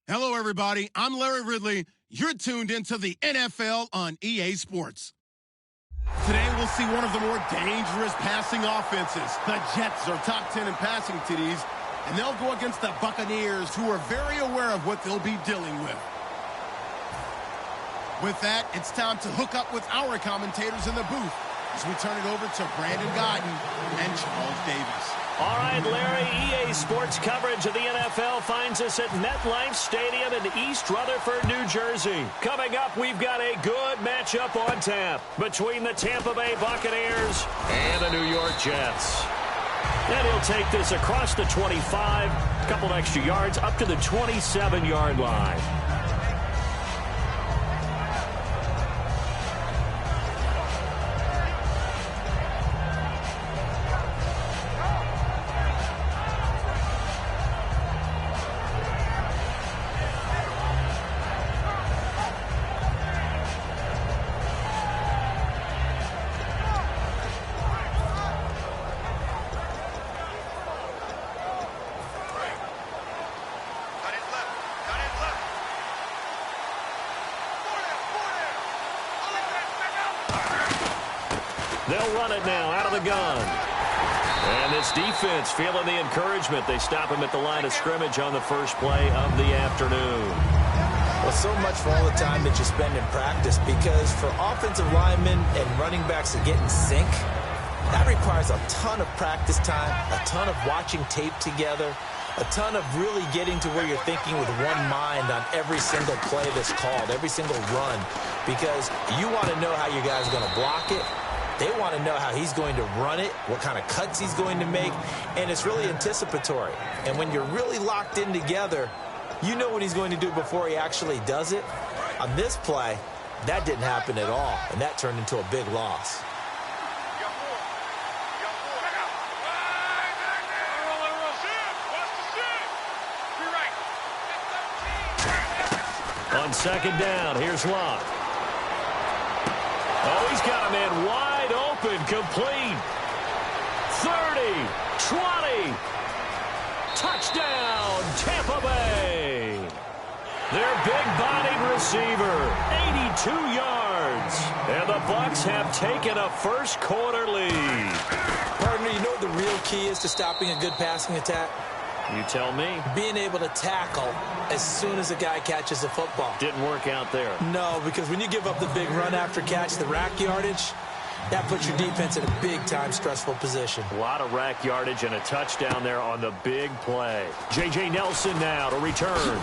Hello, everybody. I'm Larry Ridley. You're tuned into the NFL on EA Sports. Today, we'll see one of the more dangerous passing offenses. The Jets are top 10 in passing TDs, and they'll go against the Buccaneers, who are very aware of what they'll be dealing with. With that, it's time to hook up with our commentators in the booth as we turn it over to Brandon Godden and Charles Davis. All right, Larry, EA Sports coverage of the NFL finds us at MetLife Stadium in East Rutherford, New Jersey. Coming up, we've got a good matchup on tap between the Tampa Bay Buccaneers and the New York Jets. And he'll take this across the 25, a couple extra yards, up to the 27-yard line. They'll run it now out of the gun. And this defense feeling the encouragement. They stop him at the line of scrimmage on the first play of the afternoon. Well, so much for all the time that you spend in practice, because for offensive linemen and running backs to get in sync, that requires a ton of practice time, a ton of watching tape together, a ton of really getting to where you're thinking with one mind on every single play that's called, every single run, because you want to know how your guy's going to block it. They want to know how he's going to run it, what kind of cuts he's going to make, and it's really anticipatory. And when you're really locked in together, you know what he's going to do before he actually does it. On this play, that didn't happen at all, and that turned into a big loss. On second down, here's Locke. Oh, he's got a man wide open, complete. 30, 20. Touchdown, Tampa Bay. Their big-bodied receiver, 82 yards. And the Bucs have taken a first-quarter lead. Partner, you know what the real key is to stopping a good passing attack? You tell me. Being able to tackle as soon as a guy catches the football. Didn't work out there. No, because when you give up the big run after catch, the rack yardage, that puts your defense in a big-time stressful position. A lot of rack yardage and a touchdown there on the big play. J.J. Nelson now to return.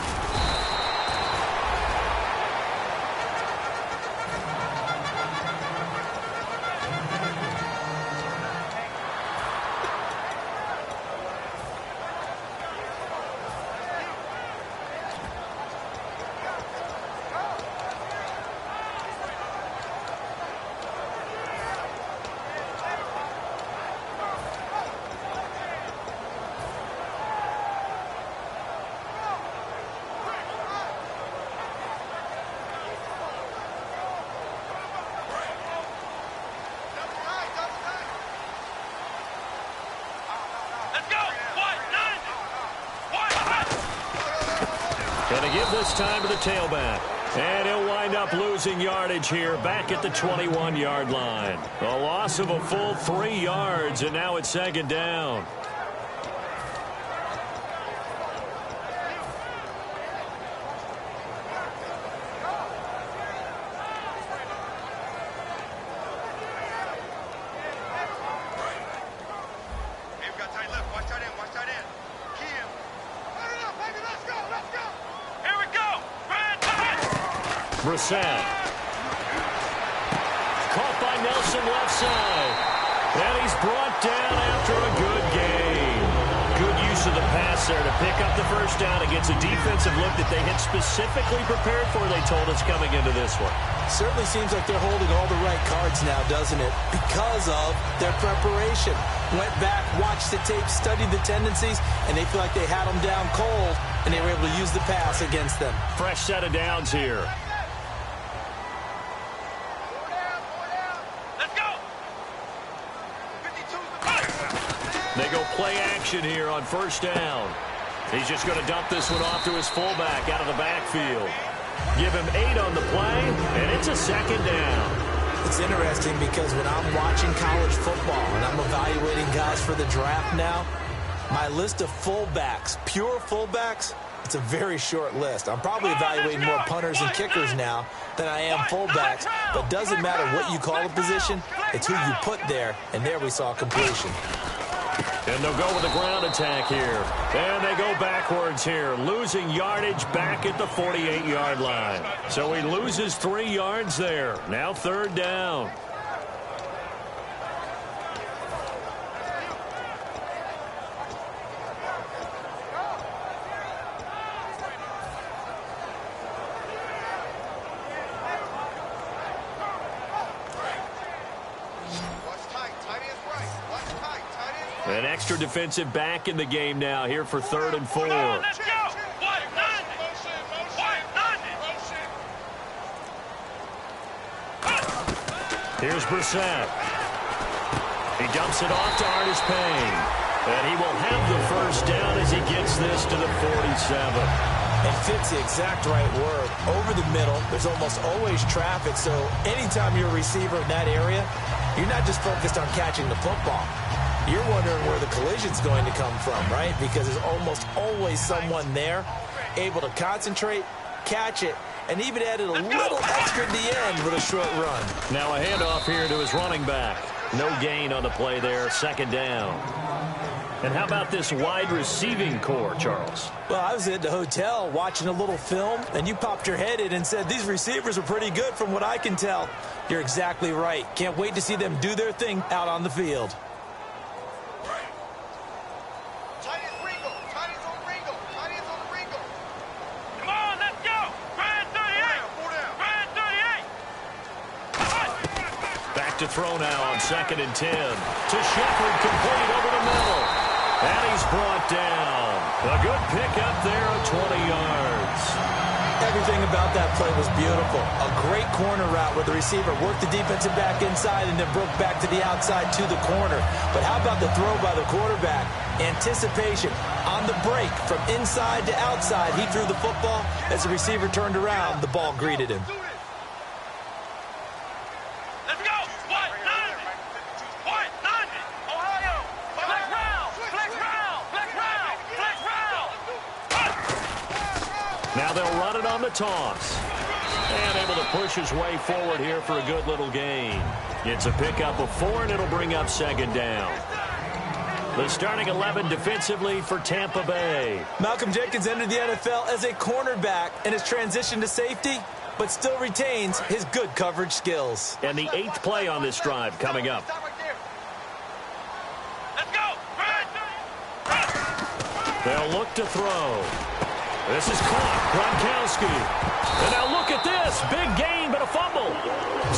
Going to give this time to the tailback. And he'll wind up losing yardage here back at the 21-yard line. A loss of a full 3 yards, and now it's second down. Brissett. Caught by Nelson left side. And he's brought down after a good game. Good use of the pass there to pick up the first down against a defensive look that they had specifically prepared for, they told us, coming into this one. Certainly seems like they're holding all the right cards now, doesn't it? Because of their preparation. Went back, watched the tape, studied the tendencies, and they feel like they had them down cold, and they were able to use the pass against them. Fresh set of downs here. They go play action here on first down. He's just going to dump this one off to his fullback out of the backfield. Give him 8 on the play, and it's a second down. It's interesting because when I'm watching college football and I'm evaluating guys for the draft now, my list of fullbacks, pure fullbacks, it's a very short list. I'm probably evaluating more punters and kickers now than I am fullbacks, but doesn't matter what you call a position, it's who you put there, and there we saw completion. And they'll go with a ground attack here. And they go backwards here, losing yardage back at the 48-yard line. So he loses 3 yards there. Now 3rd down. An extra defensive back in the game now here for 3rd and 4. Let's go! Here's Brissett. He dumps it off to Artis Payne. And he will have the 1st down as he gets this to the 47. And fits the exact right word. Over the middle, there's almost always traffic, so anytime you're a receiver in that area, you're not just focused on catching the football. You're wondering where the collision's going to come from, right? Because there's almost always someone there able to concentrate, catch it, and even added a little extra at the end with a short run. Now a handoff here to his running back. No gain on the play there, 2nd down. And how about this wide receiving core, Charles? Well, I was at the hotel watching a little film, and you popped your head in and said, these receivers are pretty good from what I can tell. You're exactly right. Can't wait to see them do their thing out on the field. To throw now on 2nd and 10. To Shepard, complete over the middle. And he's brought down. A good pickup there of 20 yards. Everything about that play was beautiful. A great corner route where the receiver worked the defensive back inside and then broke back to the outside to the corner. But how about the throw by the quarterback? Anticipation on the break from inside to outside. He threw the football. As the receiver turned around, the ball greeted him. Now they'll run it on the toss. And able to push his way forward here for a good little gain. It's a pickup of 4, and it'll bring up 2nd down. The starting 11 defensively for Tampa Bay. Malcolm Jenkins entered the NFL as a cornerback and has transitioned to safety, but still retains his good coverage skills. And the 8th play on this drive coming up. They'll look to throw. This is caught. Gronkowski. And now look at this. Big gain, but a fumble.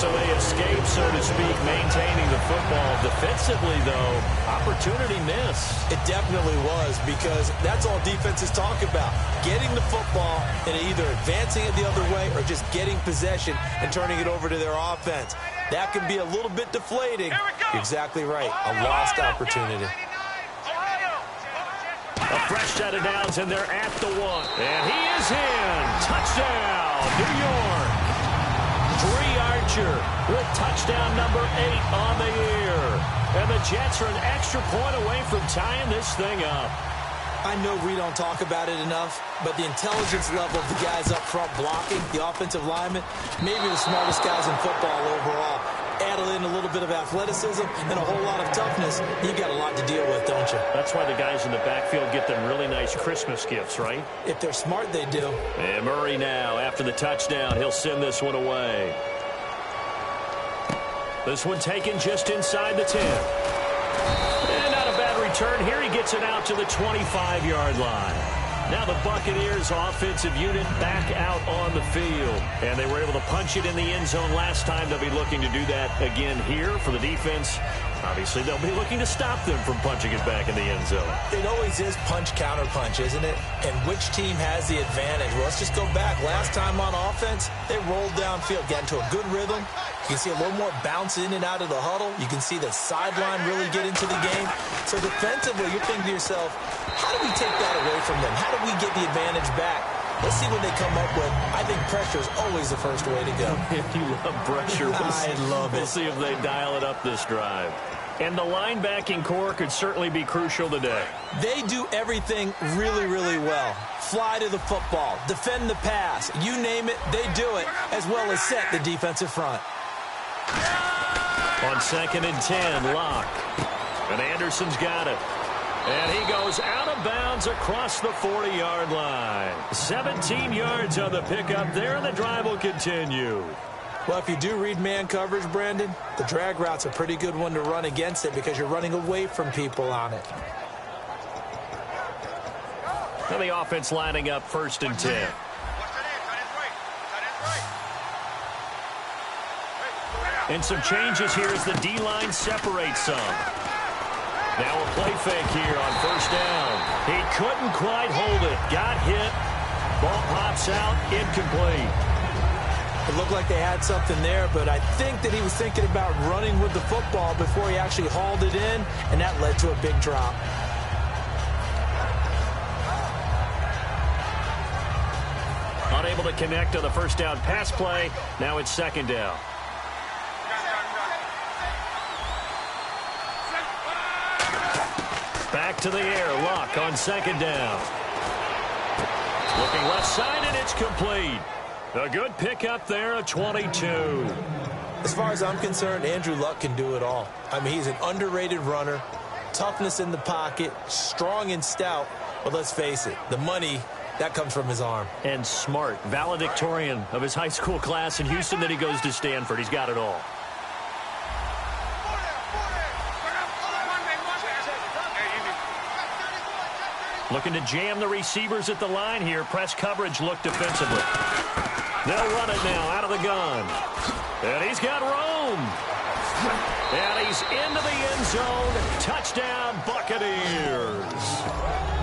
So they escape, so to speak, maintaining the football. Defensively, though, opportunity missed. It definitely was, because that's all defenses talk about. Getting the football and either advancing it the other way or just getting possession and turning it over to their offense. That can be a little bit deflating. You're exactly right. A lost opportunity. A fresh set of downs, and they're at the 1. And he is in. Touchdown, New York. Bree Archer with touchdown number 8 on the year. And the Jets are an extra point away from tying this thing up. I know we don't talk about it enough, but the intelligence level of the guys up front blocking, the offensive linemen, maybe the smartest guys in football overall. Add in a little bit of athleticism and a whole lot of toughness, you got a lot to deal with, don't you? That's why the guys in the backfield get them really nice Christmas gifts, right? If they're smart, they do. And Murray now, after the touchdown, he'll send this one away. This one taken just inside the 10. And not a bad return. Here he gets it out to the 25-yard line. Now the Buccaneers offensive unit back out on the field. And they were able to punch it in the end zone last time. They'll be looking to do that again here for the defense. Obviously, they'll be looking to stop them from punching it back in the end zone. It always is punch-counter-punch, isn't it? And which team has the advantage? Well, let's just go back. Last time on offense, they rolled downfield, got into a good rhythm. You can see a little more bounce in and out of the huddle. You can see the sideline really get into the game. So defensively, you're thinking to yourself, how do we take that away from them? How do we get the advantage back? Let's see what they come up with. I think pressure is always the first way to go. You love pressure. I love it. We'll see if they dial it up this drive. And the linebacking core could certainly be crucial today. They do everything really, really well. Fly to the football, defend the pass, you name it, they do it, as well as set the defensive front. On 2nd and 10, Locke. And Anderson's got it. And he goes out of bounds across the 40-yard line. 17 yards on the pickup there, and the drive will continue. Well, if you do read man coverage, Brandon, the drag route's a pretty good one to run against it because you're running away from people on it. Now the offense lining up 1st and 10. And some changes here as the D-line separates some. Now a play fake here on 1st down. He couldn't quite hold it. Got hit. Ball pops out. Incomplete. It looked like they had something there, but I think that he was thinking about running with the football before he actually hauled it in, and that led to a big drop. Unable to connect on the 1st down pass play. Now it's 2nd down. Back to the air. Luck on 2nd down. Looking left side, and it's complete. A good pickup there, a 22. As far as I'm concerned, Andrew Luck can do it all. I mean, he's an underrated runner, toughness in the pocket, strong and stout. But let's face it, the money, that comes from his arm. And smart, valedictorian of his high school class in Houston, then he goes to Stanford. He's got it all. Looking to jam the receivers at the line here. Press coverage look defensively. They'll run it now out of the gun. And he's got room. And he's into the end zone. Touchdown, Buccaneers.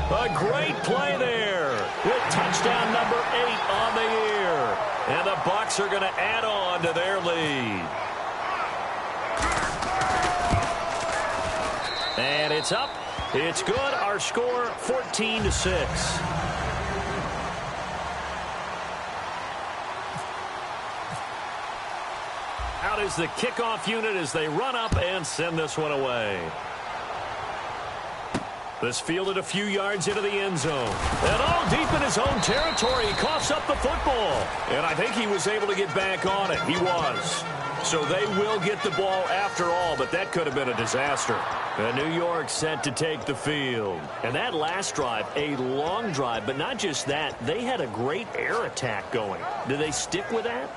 A great play there with touchdown number 8 on the year. And the Bucs are going to add on to their lead. And it's up. It's good. Our score 14-6. Out is the kickoff unit as they run up and send this one away. This fielded a few yards into the end zone. And all deep in his own territory, he coughs up the football. And I think he was able to get back on it. He was. So they will get the ball after all, but that could have been a disaster. And New York set to take the field. And that last drive, a long drive, but not just that. They had a great air attack going. Do they stick with that?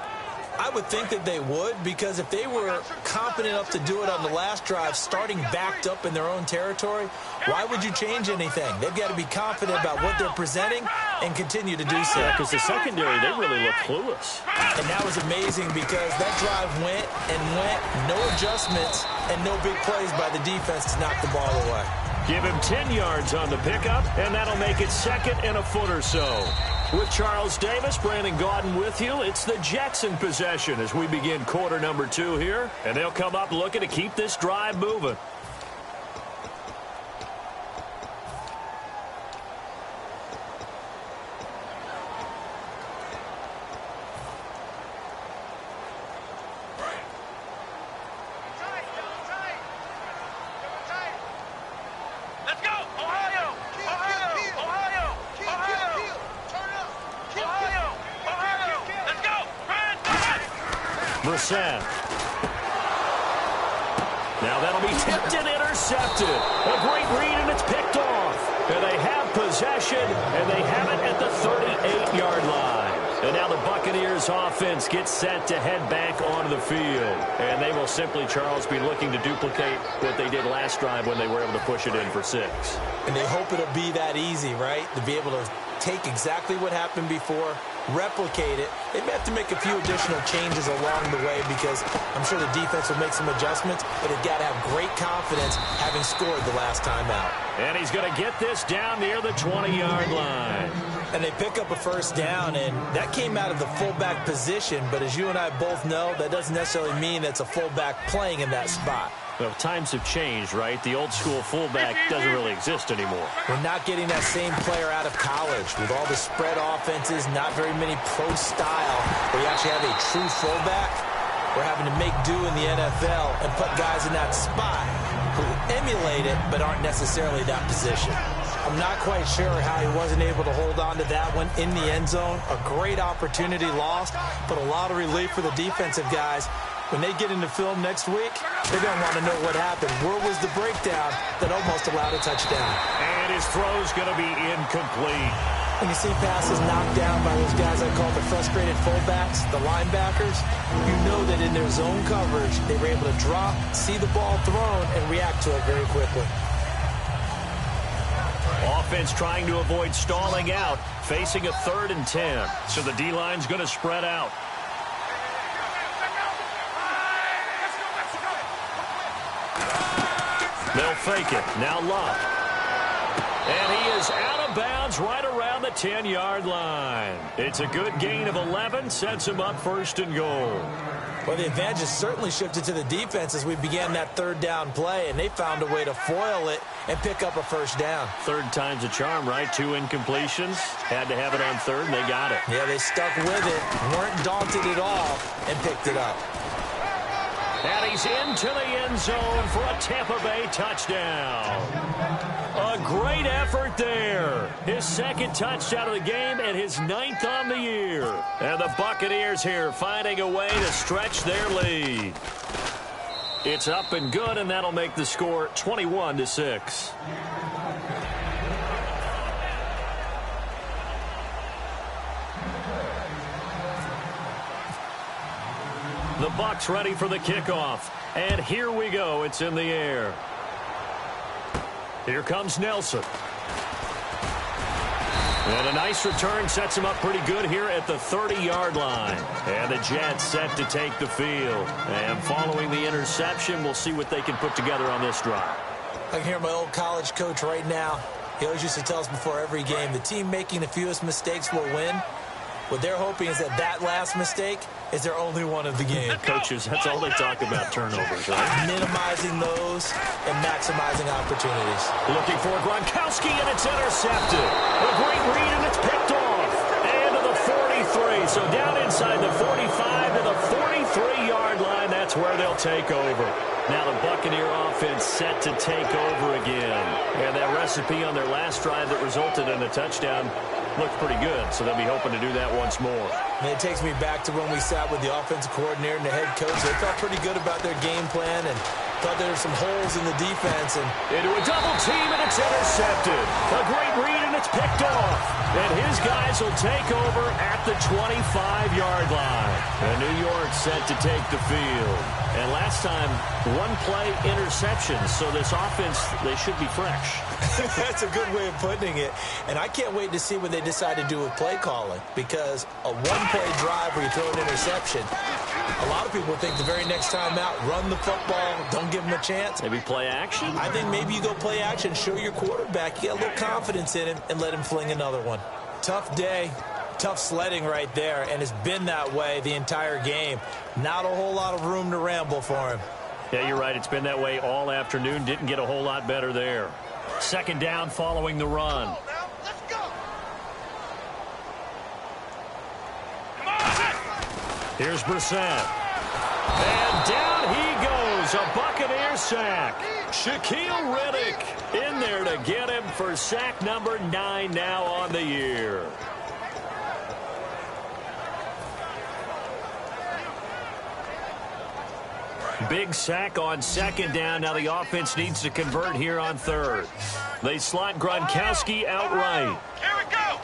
I would think that they would, because if they were competent enough to do it on the last drive, starting backed up in their own territory, why would you change anything? They've got to be confident about what they're presenting and continue to do so. Yeah, because the secondary, they really look clueless. And that was amazing because that drive went and went, no adjustments, and no big plays by the defense to knock the ball away. Give him 10 yards on the pickup, and that'll make it 2nd and a foot or so. With Charles Davis, Brandon Gaudin with you. It's the Jets in possession as we begin quarter number 2 here. And they'll come up looking to keep this drive moving. Now that'll be tipped and intercepted. A great read, and it's picked off. And they have possession, and they have it at the 38-yard line. And now the Buccaneers offense gets set to head back onto the field. And they will simply, Charles, be looking to duplicate what they did last drive when they were able to push it in for 6. And they hope it'll be that easy, right? To be able to take exactly what happened before, replicate it. They may have to make a few additional changes along the way because I'm sure the defense will make some adjustments, but they've got to have great confidence having scored the last time out. And he's going to get this down near the 20-yard line. And they pick up a first down, and that came out of the fullback position, but as you and I both know, that doesn't necessarily mean that's a fullback playing in that spot. Well, times have changed, right? The old-school fullback doesn't really exist anymore. We're not getting that same player out of college. With all the spread offenses, not very many pro style, where you actually have a true fullback. We're having to make do in the NFL and put guys in that spot who emulate it but aren't necessarily that position. I'm not quite sure how he wasn't able to hold on to that one in the end zone. A great opportunity lost, but a lot of relief for the defensive guys. When they get into film next week, they're going to want to know what happened. Where was the breakdown that almost allowed a touchdown? And his throw's going to be incomplete. When you see passes knocked down by those guys I call the frustrated fullbacks, the linebackers, you know that in their zone coverage, they were able to drop, see the ball thrown, and react to it very quickly. Offense trying to avoid stalling out, facing a 3rd and 10. So the D-line's going to spread out. They'll fake it. Now Love. And he is out of bounds right around the 10-yard line. It's a good gain of 11. Sets him up 1st and goal. Well, the advantage has certainly shifted to the defense as we began that 3rd down play, and they found a way to foil it and pick up a first down. 3rd time's a charm, right? 2 incompletions. Had to have it on 3rd, and they got it. Yeah, they stuck with it, weren't daunted at all, and picked it up. And he's into the end zone for a Tampa Bay touchdown. A great effort there. His 2nd touchdown of the game and his 9th on the year. And the Buccaneers here finding a way to stretch their lead. It's up and good, and that'll make the score 21-6. The Bucs ready for the kickoff. And here we go. It's in the air. Here comes Nelson. And a nice return sets him up pretty good here at the 30-yard line. And the Jets set to take the field. And following the interception, we'll see what they can put together on this drive. I can hear my old college coach right now. He always used to tell us before every game, the team making the fewest mistakes will win. What they're hoping is that last mistake is their only one of the game. Coaches, that's all they talk about, turnovers, right? Minimizing those and maximizing opportunities. Looking for Gronkowski, and it's intercepted. A great read, and it's picked off. And to the 43. So down inside the 45 to the 43-yard line. That's where they'll take over. Now the Buccaneer offense set to take over again. And that recipe on their last drive that resulted in a touchdown looked pretty good, so they'll be hoping to do that once more. And it takes me back to when we sat with the offensive coordinator and the head coach. They felt pretty good about their game plan and thought there were some holes in the defense. And into a double team, and it's intercepted. A great read, and it's picked off. And his guys will take over at the 25-yard line. And New York set to take the field. And last time, one-play interceptions. So this offense, they should be fresh. That's a good way of putting it. And I can't wait to see what they decide to do with play calling, because a one-play drive where you throw an interception, a lot of people think the very next time out, run the football, don't give them a chance. Maybe play action? I think maybe you go play action, show your quarterback, you get a little confidence in him, and let him fling another one. Tough day. Tough sledding right there, and it's been that way the entire game. Not a whole lot of room to ramble for him. Yeah, you're right. It's been that way all afternoon. Didn't get a whole lot better there. 2nd down following the run. Let's go. Here's Brissett. And down he goes. A Buccaneer sack. Shaquille Riddick in there to get him for sack number 9 now on the year. Big sack on 2nd down. Now the offense needs to convert here on 3rd. They slot Gronkowski outright. Here we go.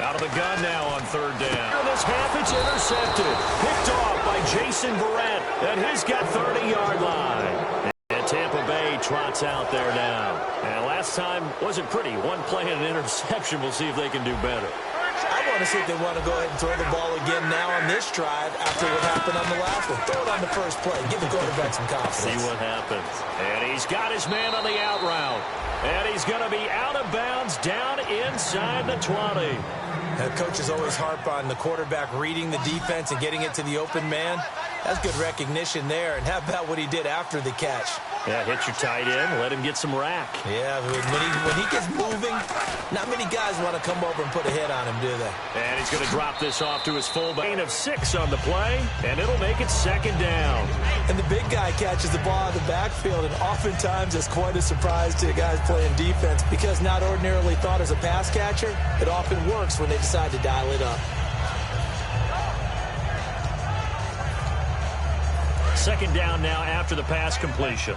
Out of the gun now on 3rd down. This half, it's intercepted. Picked off by Jason Verrett. And he's got 30-yard line. And Tampa Bay trots out there now. And last time wasn't pretty. One play and an interception. We'll see if they can do better. I want to see if they want to go ahead and throw the ball again now on this drive after what happened on the last one. Throw it on the first play. Give the quarterback some confidence. See what happens. And he's got his man on the out route. And he's going to be out of bounds down inside the 20. Coaches always harp on the quarterback reading the defense and getting it to the open man. That's good recognition there. And how about what he did after the catch? Yeah, hit your tight end, let him get some rack. Yeah, when he gets moving, not many guys want to come over and put a hit on him, do they? And he's going to drop this off to his fullback. Gain of 6 on the play, and it'll make it second down. And the big guy catches the ball out of the backfield, and oftentimes it's quite a surprise to guys playing defense because not ordinarily thought as a pass catcher, it often works when they decide to dial it up. Second down now after the pass completion.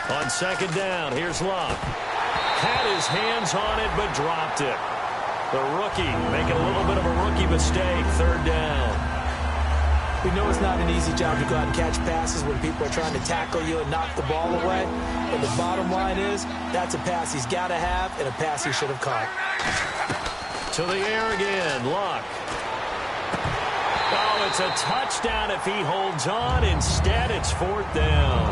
On second down, here's Luck. Had his hands on it, but dropped it. The rookie making a little bit of a rookie mistake. Third down. We know it's not an easy job to go out and catch passes when people are trying to tackle you and knock the ball away. But the bottom line is, that's a pass he's got to have and a pass he should have caught. To the air again, Luck. Oh, it's a touchdown if he holds on. Instead, it's fourth down.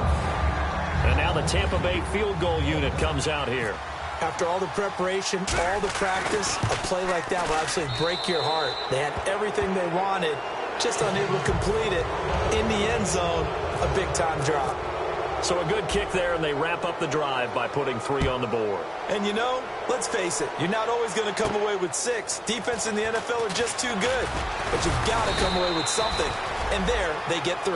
And now the Tampa Bay field goal unit comes out here. After all the preparation, all the practice, a play like that will absolutely break your heart. They had everything they wanted, just unable to complete it. In the end zone, a big-time drop. So a good kick there, and they wrap up the drive by putting 3 on the board. And you know, let's face it, you're not always going to come away with 6. Defense in the NFL are just too good. But you've got to come away with something. And there, they get 3.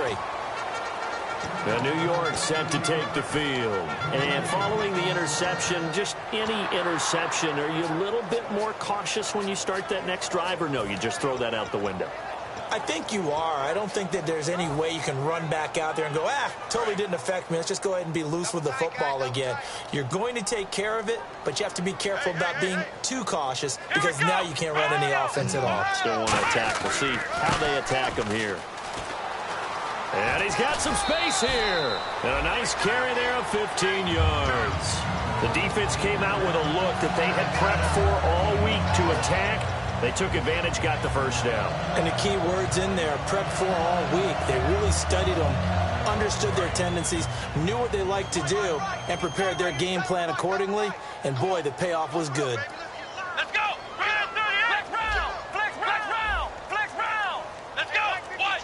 Now New York set to take the field. And following the interception, just any interception, are you a little bit more cautious when you start that next drive, or no, you just throw that out the window? I think you are. I don't think that there's any way you can run back out there and go, totally didn't affect me. Let's just go ahead and be loose with the football again. You're going to take care of it, but you have to be careful about being too cautious because now you can't run any offense at all. Still want to attack. We'll see how they attack him here. And he's got some space here. And a nice carry there of 15 yards. The defense came out with a look that they had prepped for all week to attack. They took advantage, got the first down. And the key words in there, prep for all week. They really studied them, understood their tendencies, knew what they liked to do, and prepared their game plan accordingly. And, boy, the payoff was good. Let's go! Flex round! Flex round! Flex round! Let's go! 1,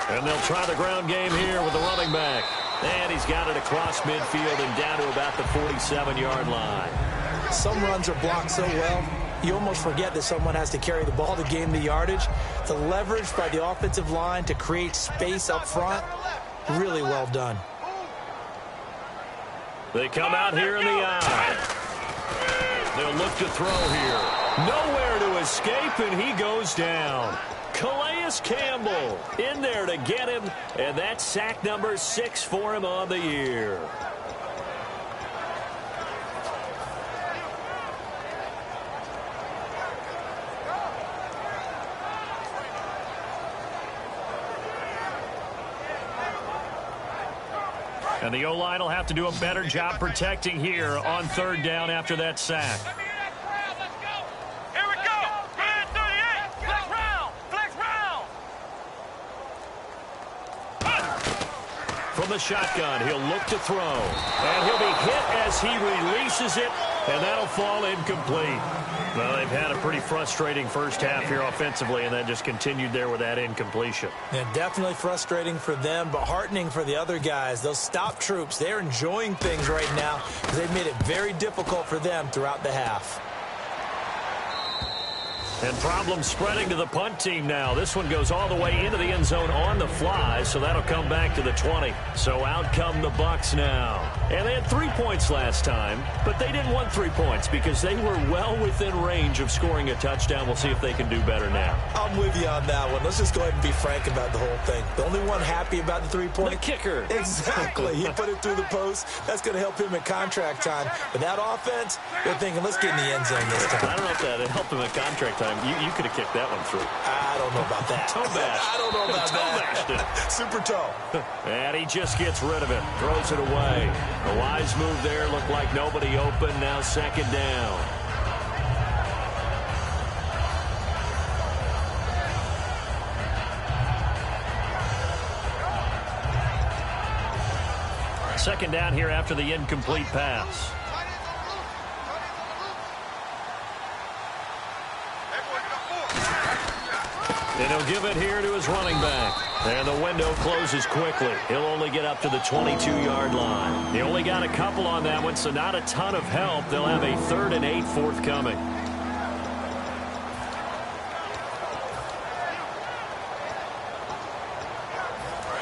9. And they'll try the ground game here with the running back. And he's got it across midfield and down to about the 47-yard line. Some runs are blocked so well, you almost forget that someone has to carry the ball to gain the yardage. The leverage by the offensive line to create space up front, really well done. They come out here in the eye. They'll look to throw here. Nowhere to escape, and he goes down. Calais Campbell in there to get him, and that's sack number 6 for him on the year. And the O-line will have to do a better job protecting here on third down after that sack. Here we go! 38! Flex round! Flex round! From the shotgun, he'll look to throw. And he'll be hit as he releases it, and that'll fall incomplete. Well, they've had a pretty frustrating first half here offensively, and then just continued there with that incompletion. Yeah, definitely frustrating for them, but heartening for the other guys. Those stop troops, they're enjoying things right now because they've made it very difficult for them throughout the half. And problems spreading to the punt team now. This one goes all the way into the end zone on the fly, so that'll come back to the 20. So out come the Bucs now. And they had 3 points last time, but they didn't want 3 points because they were well within range of scoring a touchdown. We'll see if they can do better now. I'm with you on that one. Let's just go ahead and be frank about the whole thing. The only one happy about the 3-point. The kicker. Exactly. He put it through the post. That's going to help him in contract time. But that offense, they're thinking, let's get in the end zone this time. I don't know if that helped him at contract time. time, you could have kicked that one through. I don't know about that. Toe bash. I don't know about that. Super toe. And he just gets rid of it. Throws it away. A wise move there. Looked like nobody open. Now second down. Second down here after the incomplete pass. And he'll give it here to his running back. And the window closes quickly. He'll only get up to the 22-yard line. He only got a couple on that one, so not a ton of help. They'll have a 3rd and 8 forthcoming.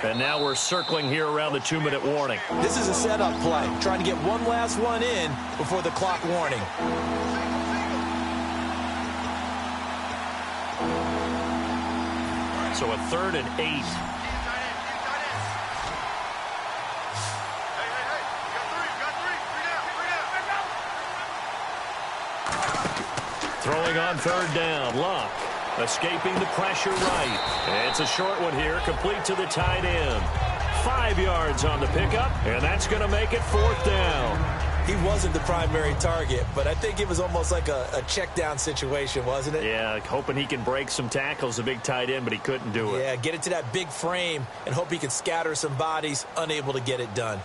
And now we're circling here around the 2-minute warning. This is a setup play, trying to get one last one in before the clock warning. So a 3rd and 8. Throwing on 3rd down. Luck escaping the pressure right. And it's a short one here, complete to the tight end. 5 yards on the pickup, and that's going to make it 4th down. He wasn't the primary target, but I think it was almost like a check down situation, wasn't it? Yeah, hoping he can break some tackles, a big tight end, but he couldn't do it. Yeah, get it to that big frame and hope he can scatter some bodies, unable to get it done.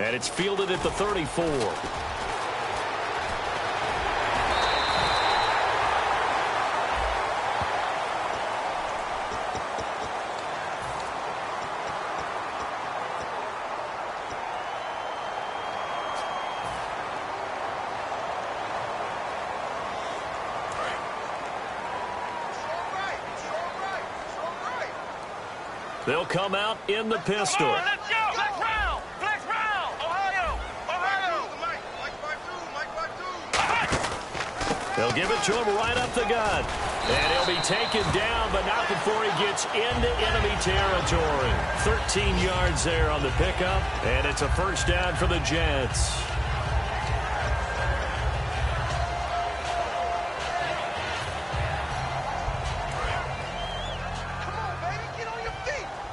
And it's fielded at the 34. They'll come out in the pistol. Come on, let's go. Flex round. Flex round. Ohio. They'll give it to him right up the gut. And he'll be taken down, but not before he gets into enemy territory. 13 yards there on the pickup, and it's a 1st down for the Jets.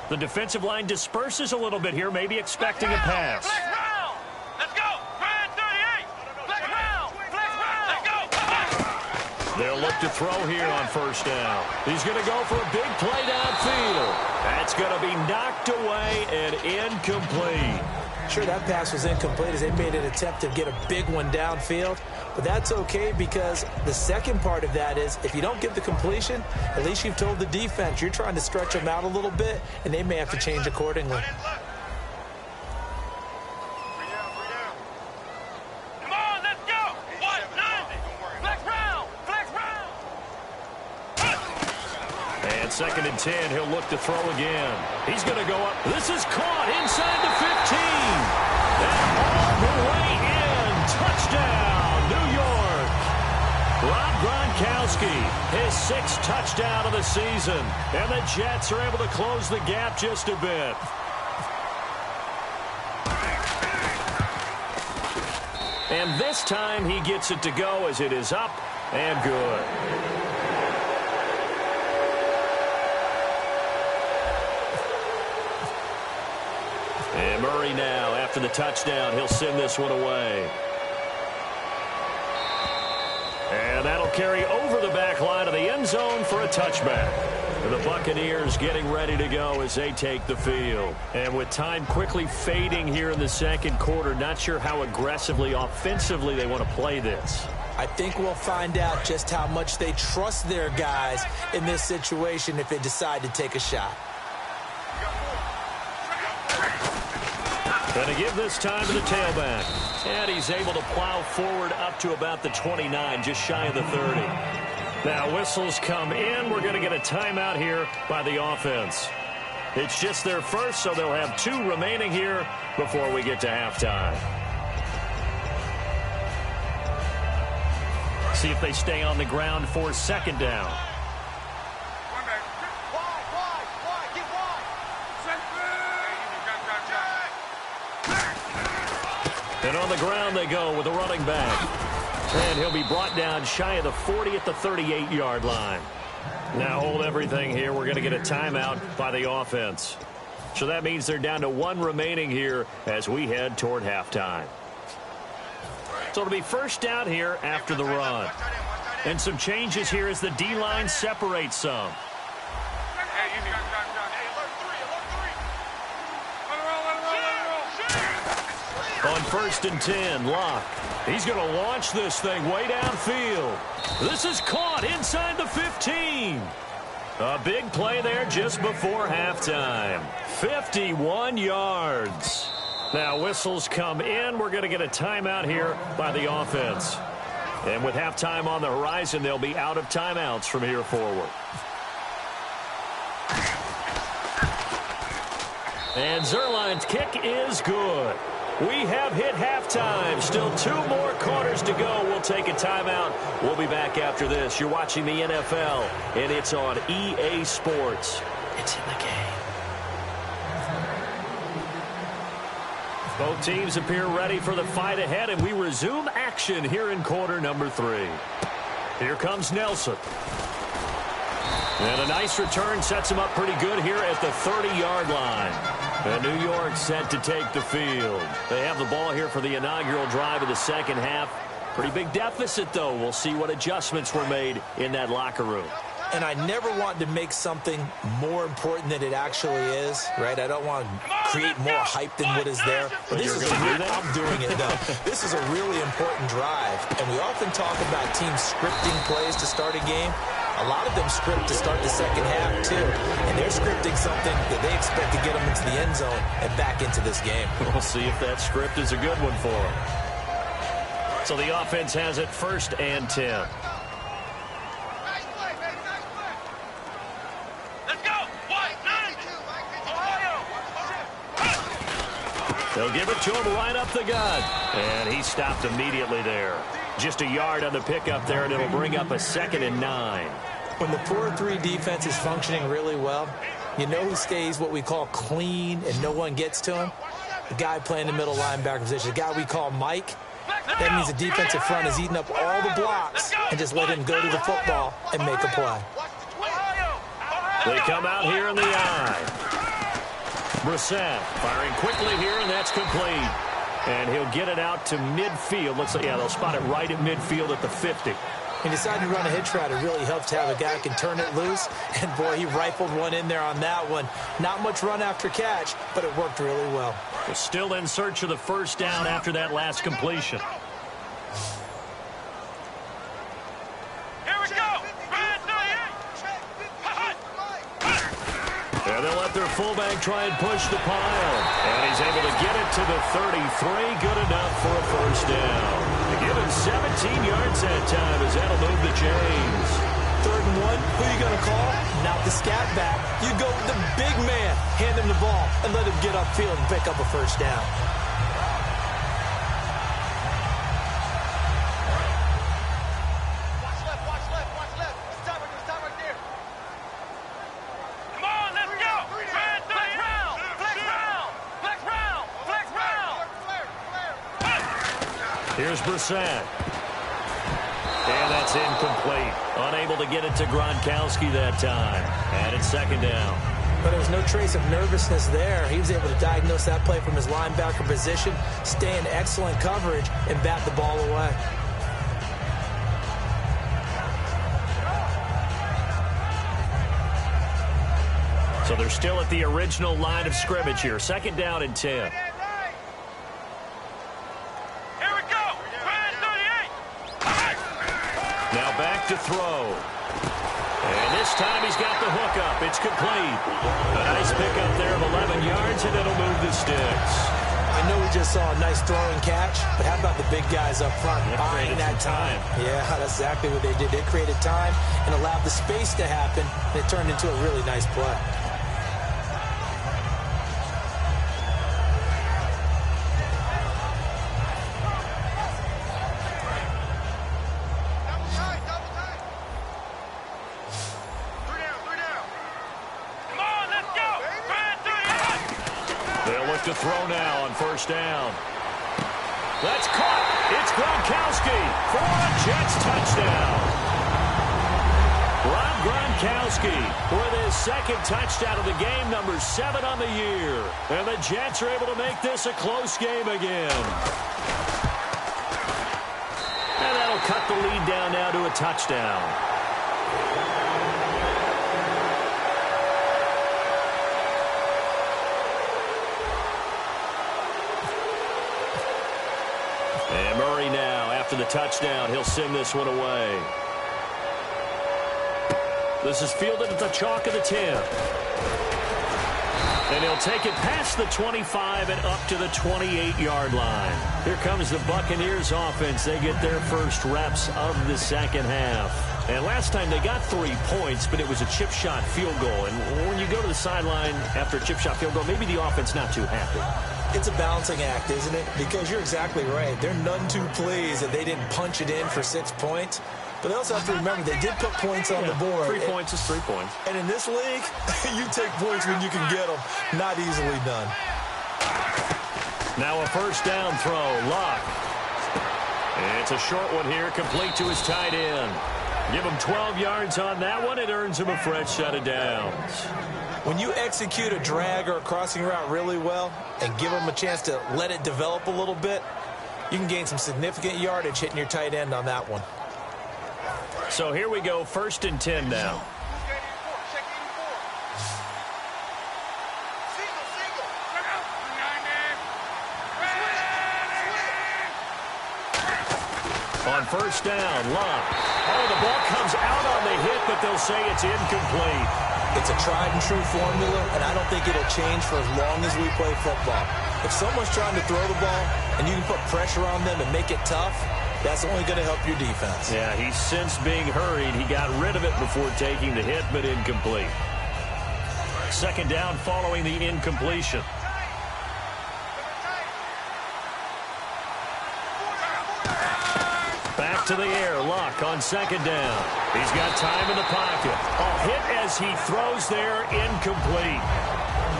The defensive line disperses a little bit here, maybe expecting a pass. Flex round. Let's go. Ryan 38. Flex round. Flex round. Let's go. They'll look to throw here on 1st down. He's going to go for a big play downfield. That's going to be knocked away and incomplete. Sure, that pass was incomplete as they made an attempt to get a big one downfield. But that's okay because the second part of that is if you don't get the completion, at least you've told the defense you're trying to stretch them out a little bit, and they may have to change accordingly. Come on, let's go. 190. Flex round. Flex round. And 2nd and 10, he'll look to throw again. He's going to go up. This is caught inside the 15. And all the way in. Touchdown, New York. Rob Gronkowski, his 6th touchdown of the season. And the Jets are able to close the gap just a bit. And this time he gets it to go as it is up and good. And Murray now, after the touchdown, he'll send this one away. And that'll carry over the back line of the end zone for a touchback. And the Buccaneers getting ready to go as they take the field. And with time quickly fading here in the 2nd quarter, not sure how aggressively, offensively they want to play this. I think we'll find out just how much they trust their guys in this situation if they decide to take a shot. And to give this time to the tailback. And he's able to plow forward up to about the 29, just shy of the 30. Now whistles come in. We're going to get a timeout here by the offense. It's just their first, so they'll have 2 remaining here before we get to halftime. See if they stay on the ground for second down. And on the ground they go with a running back. And he'll be brought down shy of the 40 at the 38-yard line. Now hold everything here. We're going to get a timeout by the offense. So that means they're down to 1 remaining here as we head toward halftime. So it'll be first down here after the run. And some changes here as the D-line separates some. On 1st and 10, Locke. He's going to launch this thing way downfield. This is caught inside the 15. A big play there just before halftime. 51 yards. Now whistles come in. We're going to get a timeout here by the offense. And with halftime on the horizon, they'll be out of timeouts from here forward. And Zerline's kick is good. We have hit halftime. Still 2 more quarters to go. We'll take a timeout. We'll be back after this. You're watching the NFL, and it's on EA Sports. It's in the game. Both teams appear ready for the fight ahead, and we resume action here in quarter number 3. Here comes Nelson. And a nice return sets him up pretty good here at the 30-yard line. And New York set to take the field. They have the ball here for the inaugural drive of the second half. Pretty big deficit, though. We'll see what adjustments were made in that locker room. And I never want to make something more important than it actually is, right? I don't want to create more hype than what is there. But this is I'm doing it, though. This is a really important drive. And we often talk about teams scripting plays to start a game. A lot of them script to start the second half, too. And they're scripting something that they expect to get them into the end zone and back into this game. We'll see if that script is a good one for them. So the offense has it 1st and 10. They'll give it to him right up the gut. And he stopped immediately there. Just a yard on the pickup there, and it'll bring up a 2nd and 9. When the 4-3 defense is functioning really well, you know who stays what we call clean and no one gets to him? The guy playing the middle linebacker position, the guy we call Mike. That means the defensive front is eating up all the blocks and just let him go to the football and make a play. They come out here in the eye. Brissett firing quickly here, and that's complete. And he'll get it out to midfield. Looks like, yeah, they'll spot it right at midfield at the 50. He decided to run a hitch route. It really helps to have a guy who can turn it loose. And, boy, he rifled one in there on that one. Not much run after catch, but it worked really well. We're still in search of the first down after that last completion. Here we go. And they'll let their fullback try and push the pile. And he's able to get it to the 33. Good enough for a first down. They give him 17 yards that time as that'll move the chains. 3rd and 1, who are you going to call? Not the scat back. You go with the big man. Hand him the ball and let him get upfield and pick up a first down. Here's Brissett. And that's incomplete. Unable to get it to Gronkowski that time. And it's 2nd down. But there was no trace of nervousness there. He was able to diagnose that play from his linebacker position, stay in excellent coverage, and bat the ball away. So they're still at the original line of scrimmage here. 2nd down and 10. Now back to throw. And this time he's got the hook up. It's complete. A nice pickup there of 11 yards, and it'll move the sticks. I know we just saw a nice throw and catch, but how about the big guys up front buying that time? Yeah, that's exactly what they did. They created time and allowed the space to happen, and it turned into a really nice play. To throw now on first down. That's caught. It's Gronkowski for a Jets touchdown. Rob Gronkowski with his second touchdown of the game, number 7 on the year. And the Jets are able to make this a close game again. And that'll cut the lead down now to a touchdown. And Murray now, after the touchdown, he'll send this one away. This is fielded at the chalk of the 10. And he'll take it past the 25 and up to the 28-yard line. Here comes the Buccaneers offense. They get their first reps of the second half. And last time they got 3 points, but it was a chip shot field goal. And when you go to the sideline after a chip shot field goal, maybe the offense not too happy. It's a balancing act, isn't it? Because you're exactly right. They're none too pleased that they didn't punch it in for 6 points. But they also have to remember they did put points on the board. 3 points is 3 points. And in this league, you take points when you can get them. Not easily done. Now a first down throw. Luck. It's a short one here, complete to his tight end. Give him 12 yards on that one. It earns him a fresh set of downs. When you execute a drag or a crossing route really well and give them a chance to let it develop a little bit, you can gain some significant yardage hitting your tight end on that one. So here we go, 1st and 10 now. On first down, Luck. Oh, the ball comes out on the hit, but they'll say it's incomplete. It's a tried-and-true formula, and I don't think it'll change for as long as we play football. If someone's trying to throw the ball and you can put pressure on them and make it tough, that's only going to help your defense. Yeah, he's since being hurried. He got rid of it before taking the hit, but incomplete. 2nd down following the incompletion. Back to the air, Luck on 2nd down. He's got time in the pocket. A hit as he throws there, incomplete.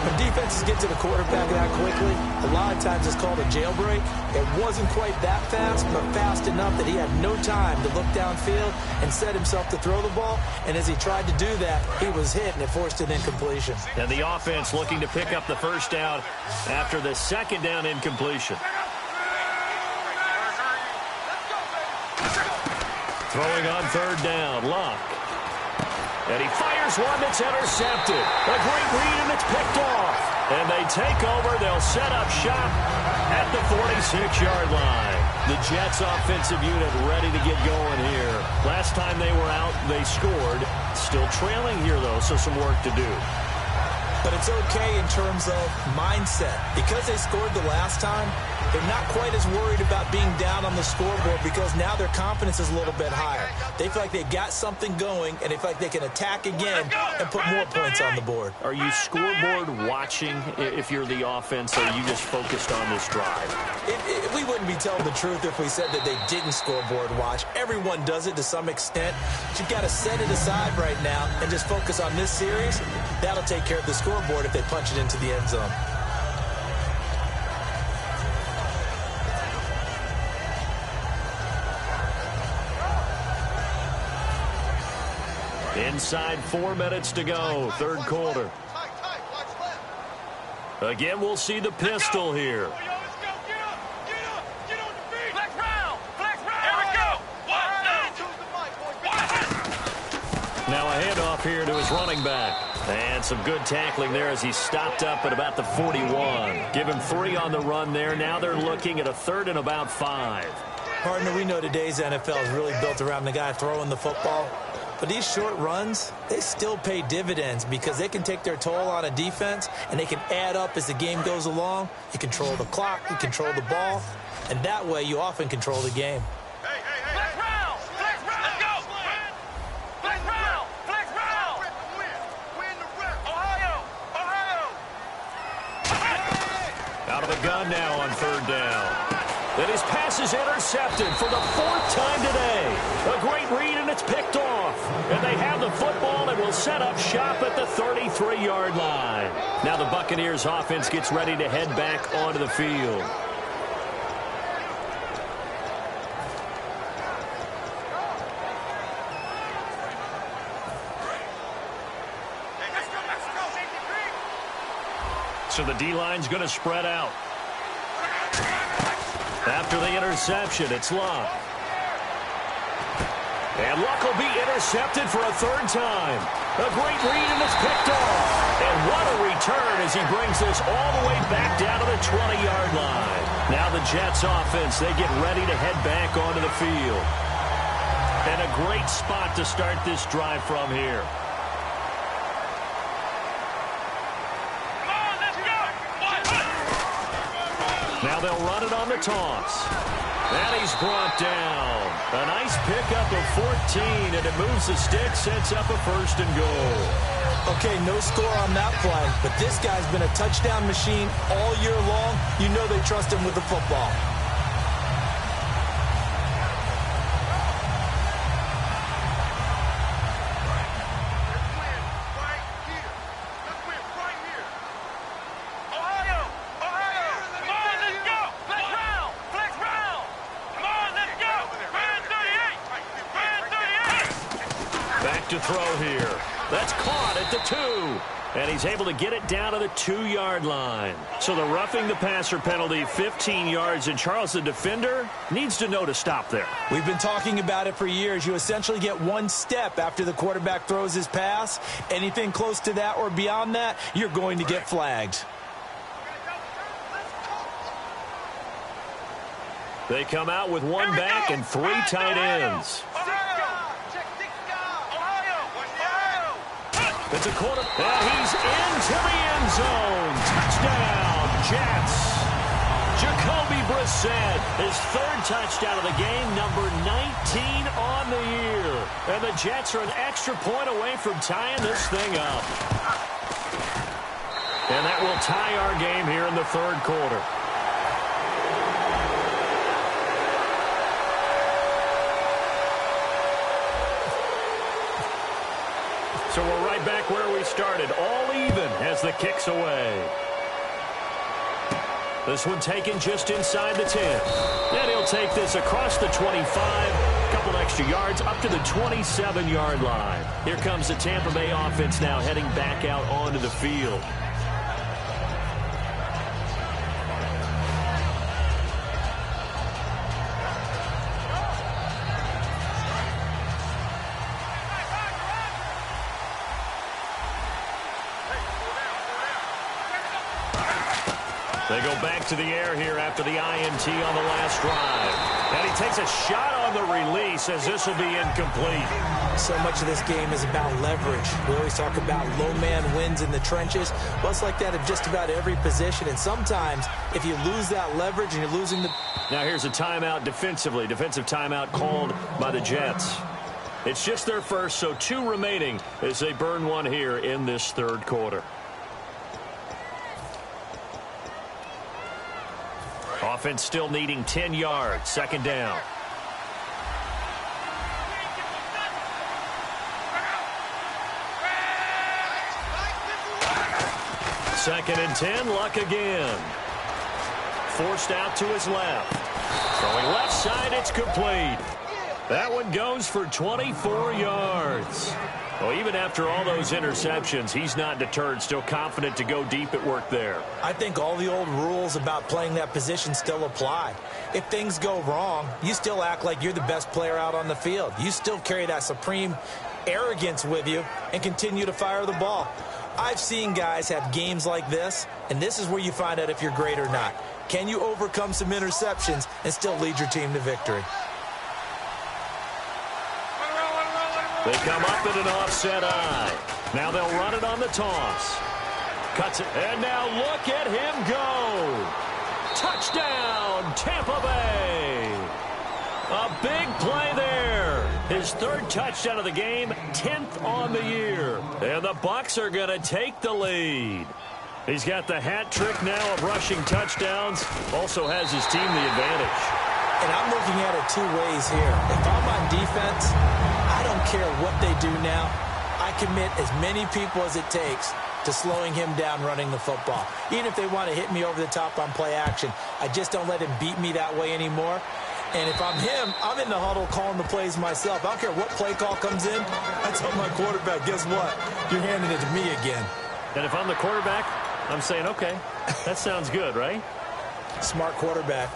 When defenses get to the quarterback that quickly, a lot of times it's called a jailbreak. It wasn't quite that fast, but fast enough that he had no time to look downfield and set himself to throw the ball. And as he tried to do that, he was hit, and it forced an incompletion. And the offense looking to pick up the first down after the 2nd down incompletion. Throwing on 3rd down, Luck. And he fires one that's intercepted. A great read, and it's picked off. And they take over. They'll set up shop at the 46-yard line. The Jets offensive unit ready to get going here. Last time they were out, they scored. Still trailing here, though, so some work to do. But it's okay in terms of mindset. Because they scored the last time, they're not quite as worried about being down on the scoreboard because now their confidence is a little bit higher. They feel like they got something going, and they feel like they can attack again and put more points on the board. Are you scoreboard watching if you're the offense, or are you just focused on this drive? We wouldn't be telling the truth if we said that they didn't scoreboard watch. Everyone does it to some extent. But you've got to set it aside right now and just focus on this series. That'll take care of the scoreboard if they punch it into the end zone. Inside 4 minutes to go, 3rd quarter. Again, we'll see the pistol here. Now a handoff here to his running back. And some good tackling there as he stopped up at about the 41. Give him 3 on the run there. Now they're looking at a 3rd and about 5. Partner, we know today's NFL is really built around the guy throwing the football. But these short runs, they still pay dividends because they can take their toll on a defense, and they can add up as the game goes along. You control the clock, you control the ball, and that way you often control the game. Flex round! Flex round! Let's go! Flex round! Flex round! Ohio! Out of the gun now on third down. And his pass is intercepted for the fourth time today. A great read, and it's picked off. And they have the football and will set up shop at the 33-yard line. Now the Buccaneers offense gets ready to head back onto the field. So the D-line's going to spread out. After the interception, it's Luck. And Luck will be intercepted for a third time. A great read, and it's picked off. And what a return as he brings this all the way back down to the 20-yard line. Now the Jets offense, they get ready to head back onto the field. And a great spot to start this drive from here. Now they'll run it on the toss. And he's brought down. A nice pickup of 14, and it moves the stick, sets up a first and goal. Okay, no score on that play, but this guy's been a touchdown machine all year long. You know they trust him with the football. To throw here. That's caught at the 2. And he's able to get it down to the 2-yard line. So the roughing the passer penalty, 15 yards, and Charles, the defender, needs to know to stop there. We've been talking about it for years. You essentially get one step after the quarterback throws his pass. Anything close to that or beyond that, you're going to get flagged. They come out with one back and 3 tight ends. It's a quarter, and he's into the end zone. Touchdown, Jets. Jacoby Brissett, his third touchdown of the game, number 19 on the year. And the Jets are an extra point away from tying this thing up. And that will tie our game here in the third quarter. So we're right back where we started, all even as the kick's away. This one taken just inside the 10. And he'll take this across the 25, a couple extra yards up to the 27-yard line. Here comes the Tampa Bay offense now heading back out onto the field. They go back to the air here after the INT on the last drive. And he takes a shot on the release as this will be incomplete. So much of this game is about leverage. We always talk about low man wins in the trenches. Well, it's like that at just about every position. And sometimes if you lose that leverage and you're losing the... Now here's a timeout defensively. Defensive timeout called by the Jets. It's just their first, so 2 remaining as they burn one here in this third quarter. Offense still needing 10 yards. Second down. Second and 10. Luck again. Forced out to his left. Throwing left side. It's complete. That one goes for 24 yards. Well, even after all those interceptions, he's not deterred, still confident to go deep at work there. I think all the old rules about playing that position still apply. If things go wrong, you still act like you're the best player out on the field. You still carry that supreme arrogance with you and continue to fire the ball. I've seen guys have games like this, and this is where you find out if you're great or not. Can you overcome some interceptions and still lead your team to victory? They come up in an offset eye. Now they'll run it on the toss. Cuts it, and now look at him go. Touchdown, Tampa Bay. A big play there. His third touchdown of the game, 10th on the year. And the Bucs are going to take the lead. He's got the hat trick now of rushing touchdowns. Also has his team the advantage. And I'm looking at it two ways here. If I'm on defense, I don't care what they do now. I commit as many people as it takes to slowing him down running the football. Even if they want to hit me over the top on play action, I just don't let him beat me that way anymore. And if I'm him, I'm in the huddle calling the plays myself. I don't care what play call comes in. I tell my quarterback, guess what? You're handing it to me again. And if I'm the quarterback, I'm saying, okay, that sounds good, right? Smart quarterback.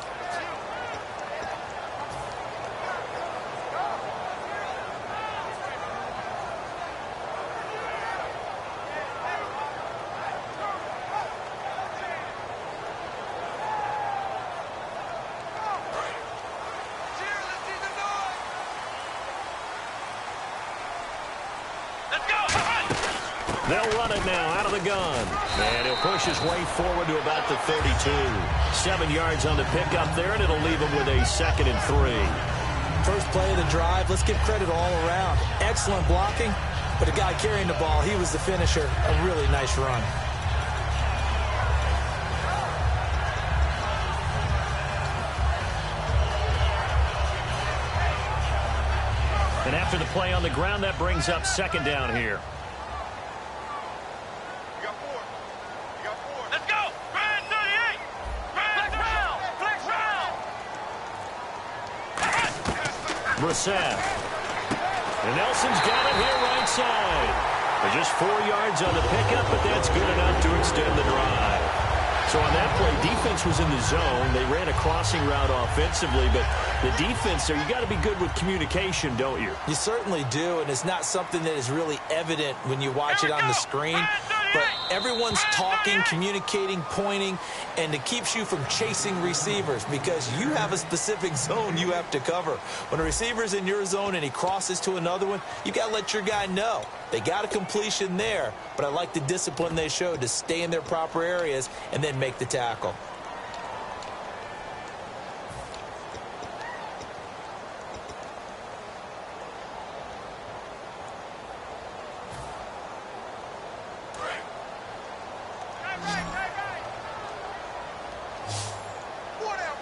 They'll run it now out of the gun. And he'll push his way forward to about the 32. 7 yards on the pickup there, and it'll leave him with a 2nd and 3. First play of the drive, let's give credit all around. Excellent blocking, but the guy carrying the ball, he was the finisher. A really nice run. And after the play on the ground, that brings up 2nd down here. Brissett. And Nelson's got it here right side. They're just 4 yards on the pickup, but that's good enough to extend the drive. So on that play, defense was in the zone. They ran a crossing route offensively, but the defense there, you got to be good with communication, don't you? You certainly do, and it's not something that is really evident when you watch it on the screen. But everyone's talking, communicating, pointing, and it keeps you from chasing receivers because you have a specific zone you have to cover. When a receiver's in your zone and he crosses to another one, you got to let your guy know. They got a completion there, but I like the discipline they showed to stay in their proper areas and then make the tackle.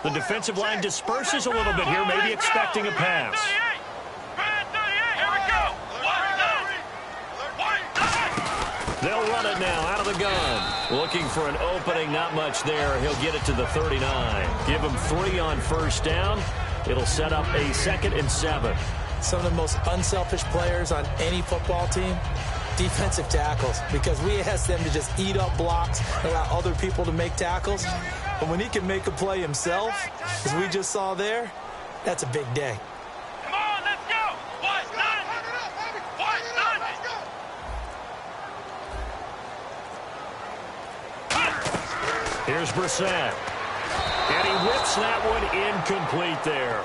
The defensive line disperses a little bit here, maybe expecting a pass. They'll run it now out of the gun. Looking for an opening, not much there. He'll get it to the 39. Give him 3 on 1st down. It'll set up a 2nd and 7. Some of the most unselfish players on any football team, defensive tackles, because we ask them to just eat up blocks and allow other people to make tackles. But when he can make a play himself, as we just saw there, that's a big day. Come on, let's go. What's done? What's done? Here's Brissett. And he whips that one incomplete there.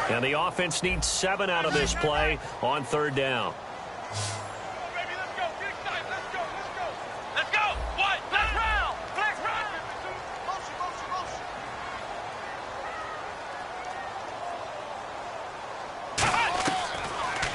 And the offense needs 7 out of this play on 3rd down.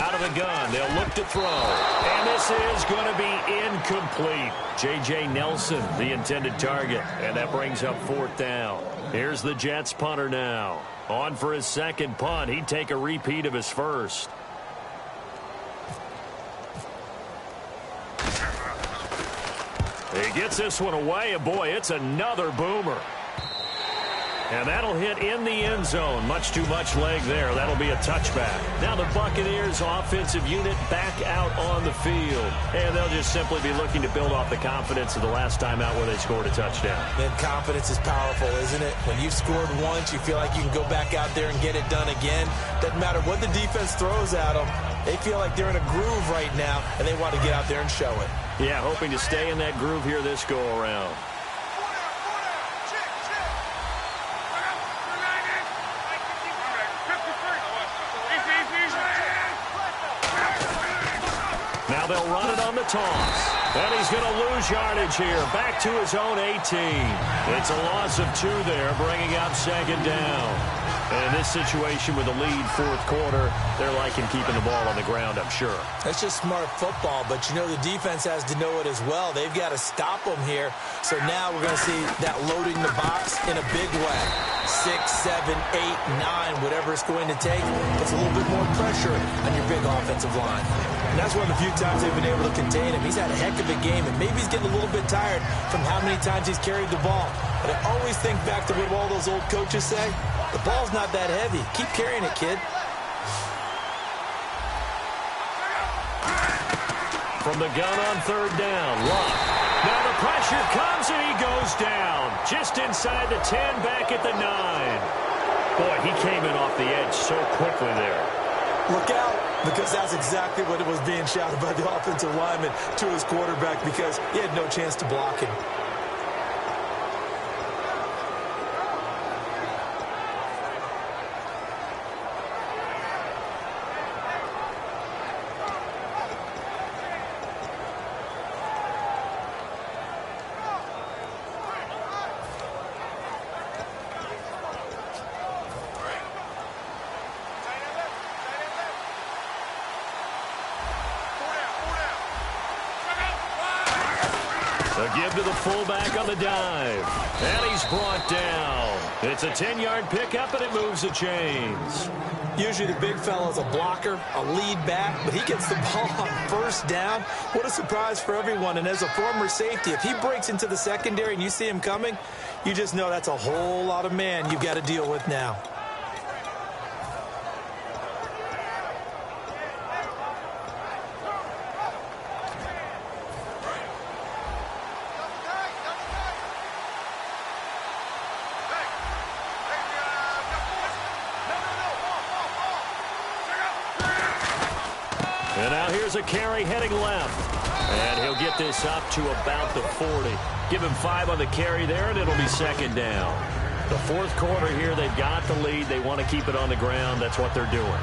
Out of the gun, they'll look to throw. And this is going to be incomplete. J.J. Nelson, the intended target. And that brings up 4th down. Here's the Jets punter now. On for his 2nd punt. He'd take a repeat of his 1st. He gets this one away, and boy, it's another boomer. And that'll hit in the end zone. Much too much leg there. That'll be a touchback. Now the Buccaneers offensive unit back out on the field. And they'll just simply be looking to build off the confidence of the last time out where they scored a touchdown. Man, confidence is powerful, isn't it? When you've scored once, you feel like you can go back out there and get it done again. Doesn't matter what the defense throws at them. They feel like they're in a groove right now, and they want to get out there and show it. Yeah, hoping to stay in that groove here this go-around. Now they'll run it on the toss. And he's going to lose yardage here. Back to his own 18. It's a loss of 2 there, bringing up second down. And in this situation with a lead fourth quarter, they're liking keeping the ball on the ground, I'm sure. That's just smart football, but you know the defense has to know it as well. They've got to stop them here. So now we're going to see that loading the box in a big way. 6, 7, 8, 9, whatever it's going to take. It's a little bit more pressure on your big offensive line. And that's one of the few times they've been able to contain him. He's had a heck of a game, and maybe he's getting a little bit tired from how many times he's carried the ball. But I always think back to what all those old coaches say. The ball's not that heavy. Keep carrying it, kid. From the gun on third down, Luck. Now the pressure comes, and he goes down. Just inside the 10, back at the 9. Boy, he came in off the edge so quickly there. Look out, because that's exactly what it was being shouted by the offensive lineman to his quarterback, because he had no chance to block him. Give to the fullback on the dive. And he's brought down. It's a 10-yard pickup, and it moves the chains. Usually the big fella's a blocker, a lead back, but he gets the ball on first down. What a surprise for everyone. And as a former safety, if he breaks into the secondary and you see him coming, you just know that's a whole lot of man you've got to deal with now. And now here's a carry heading left. And he'll get this up to about the 40. Give him 5 on the carry there, and it'll be second down. The fourth quarter here, they've got the lead. They want to keep it on the ground. That's what they're doing.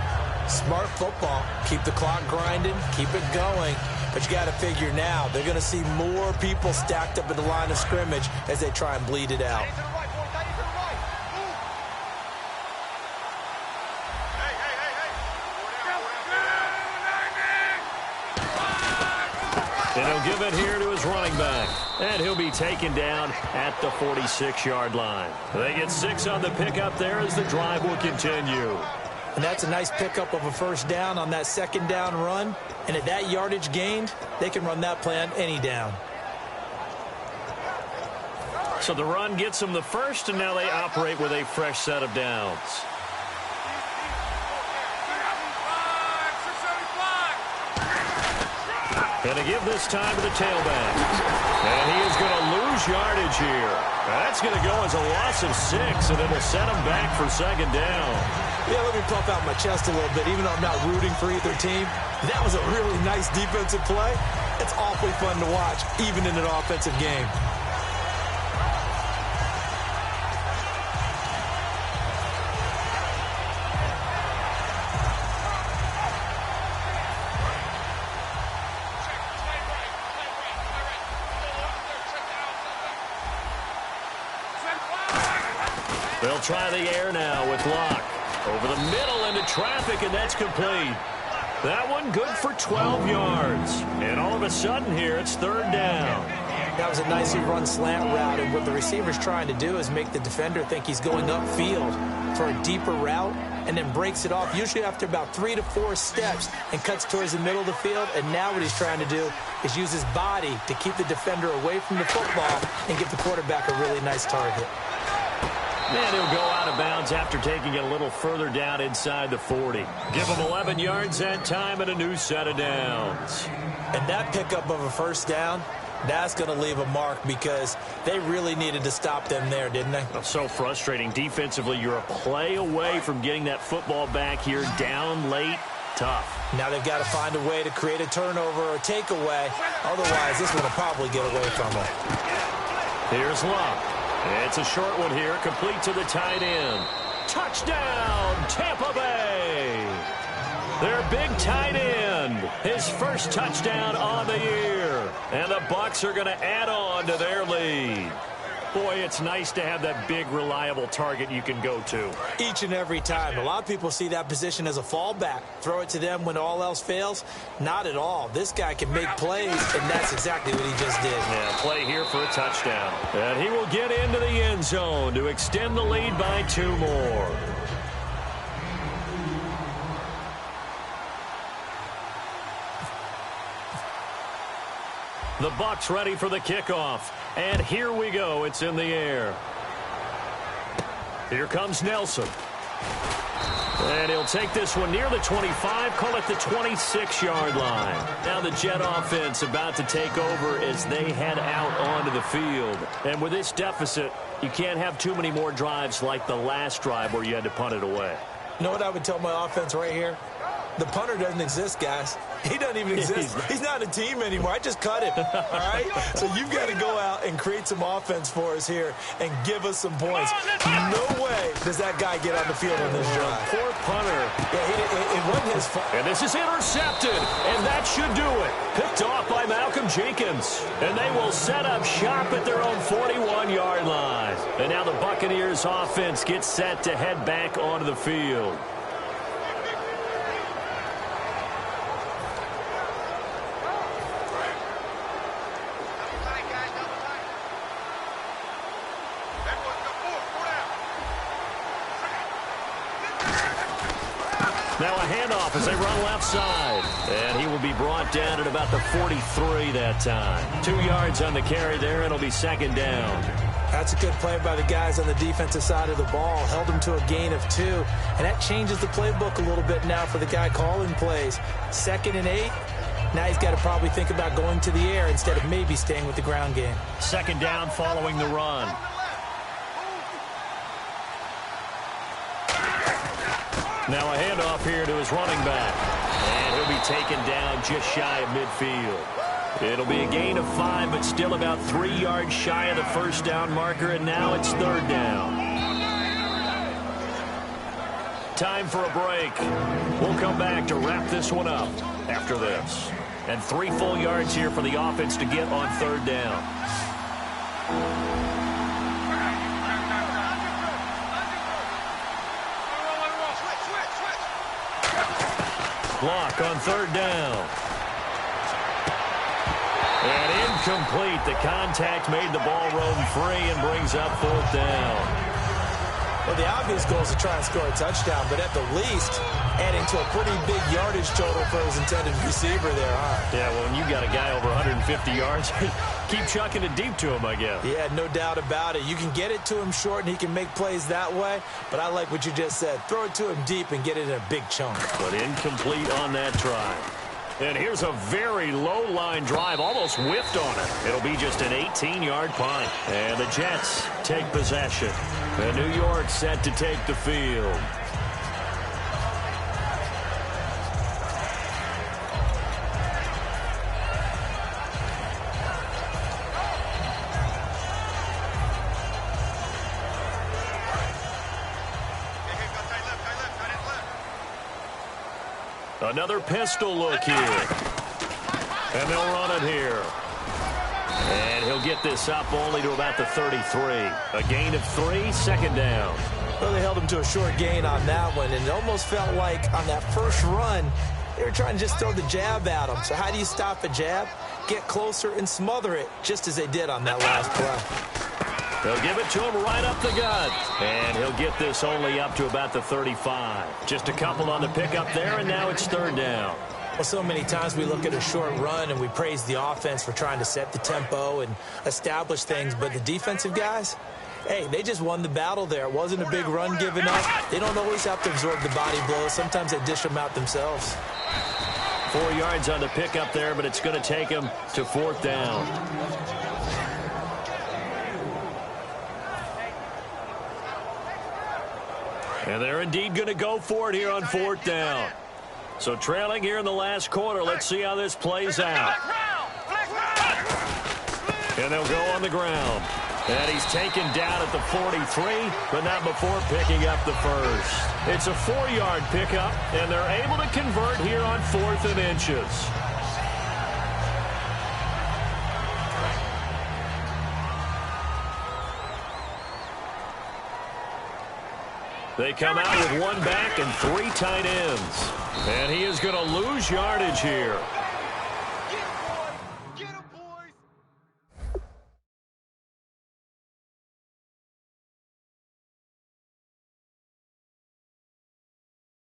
Smart football. Keep the clock grinding. Keep it going. But you got to figure now, they're going to see more people stacked up in the line of scrimmage as they try and bleed it out. And he'll give it here to his running back. And he'll be taken down at the 46-yard line. They get 6 on the pickup there as the drive will continue. And that's a nice pickup of a first down on that second down run. And at that yardage gained, they can run that play on any down. So the run gets them the first, and now they operate with a fresh set of downs. And to give this time to the tailback. And he is going to lose yardage here. That's going to go as a loss of 6, and it'll set him back for second down. Yeah, let me puff out my chest a little bit, even though I'm not rooting for either team. That was a really nice defensive play. It's awfully fun to watch, even in an offensive game. They'll try the air now with Locke. Over the middle into traffic, and that's complete. That one good for 12 yards. And all of a sudden here, it's third down. That was a nicely run slant route, and what the receiver's trying to do is make the defender think he's going upfield for a deeper route, and then breaks it off, usually after about 3 to 4 steps, and cuts towards the middle of the field. And now what he's trying to do is use his body to keep the defender away from the football and give the quarterback a really nice target. And he'll go out of bounds after taking it a little further down inside the 40. Give him 11 yards that time and a new set of downs. And that pickup of a first down, that's going to leave a mark because they really needed to stop them there, didn't they? Oh, so frustrating. Defensively, you're a play away from getting that football back here down late. Tough. Now they've got to find a way to create a turnover or takeaway. Otherwise, this one will probably get away from them. Here's Luck. It's a short one here, complete to the tight end. Touchdown, Tampa Bay! Their big tight end, his first touchdown on the year. And the Bucs are going to add on to their lead. Boy, it's nice to have that big, reliable target you can go to. Each and every time. A lot of people see that position as a fallback. Throw it to them when all else fails. Not at all. This guy can make plays, and that's exactly what he just did. Yeah, play here for a touchdown. And he will get into the end zone to extend the lead by 2 more. The Bucs ready for the kickoff. And here we go. It's in the air. Here comes Nelson. And he'll take this one near the 25, call it the 26-yard line. Now the Jet offense about to take over as they head out onto the field. And with this deficit, you can't have too many more drives like the last drive where you had to punt it away. You know what I would tell my offense right here? The punter doesn't exist, guys. He doesn't even exist. He's not a team anymore. I just cut him, all right? So you've got to go out and create some offense for us here and give us some points. No way does that guy get on the field on this drive. Poor punter. Yeah, it wasn't his fault. And this is intercepted, and that should do it. Picked off by Malcolm Jenkins. And they will set up shop at their own 41-yard line. And now the Buccaneers offense gets set to head back onto the field. Now a handoff as they run left side. And he will be brought down at about the 43 that time. 2 yards on the carry there, and it'll be second down. That's a good play by the guys on the defensive side of the ball. Held him to a gain of 2. And that changes the playbook a little bit now for the guy calling plays. 2nd and 8. Now he's got to probably think about going to the air instead of maybe staying with the ground game. Second down following the run. Now a handoff here to his running back. And he'll be taken down just shy of midfield. It'll be a gain of 5, but still about 3 yards shy of the first down marker, and now it's third down. Time for a break. We'll come back to wrap this one up after this. And 3 full yards here for the offense to get on third down. Block on third down. And incomplete. The contact made the ball roam free and brings up fourth down. Well, the obvious goal is to try and score a touchdown, but at the least, adding to a pretty big yardage total for his intended receiver there, huh? Yeah, well, when you got a guy over 150 yards, keep chucking it deep to him, I guess. Yeah, no doubt about it. You can get it to him short, and he can make plays that way, but I like what you just said. Throw it to him deep and get it in a big chunk. But incomplete on that try. And here's a very low-line drive, almost whiffed on it. It'll be just an 18-yard punt. And the Jets take possession. And New York set to take the field. Another pistol look here. And they'll run it here. And he'll get this up only to about the 33. A gain of 3, second down. Well, they held him to a short gain on that one, and it almost felt like on that first run, they were trying to just throw the jab at him. So how do you stop a jab? Get closer and smother it, just as they did on that last play. They'll give it to him right up the gut. And he'll get this only up to about the 35. Just a couple on the pickup there, and now it's third down. Well, so many times we look at a short run and we praise the offense for trying to set the tempo and establish things, but the defensive guys, Hey, they just won the battle there. It wasn't a big run given up. They don't always have to absorb the body blows. Sometimes they dish them out themselves. 4 yards on the pickup there, but it's going to take him to 4th down. And they're indeed going to go for it here on 4th down. So trailing here in the last quarter. Let's see how this plays out. And they'll go on the ground. And he's taken down at the 43, but not before picking up the first. It's a 4-yard pickup, and they're able to convert here on 4th and inches. They come out with 1 back and 3 tight ends. And he is going to lose yardage here.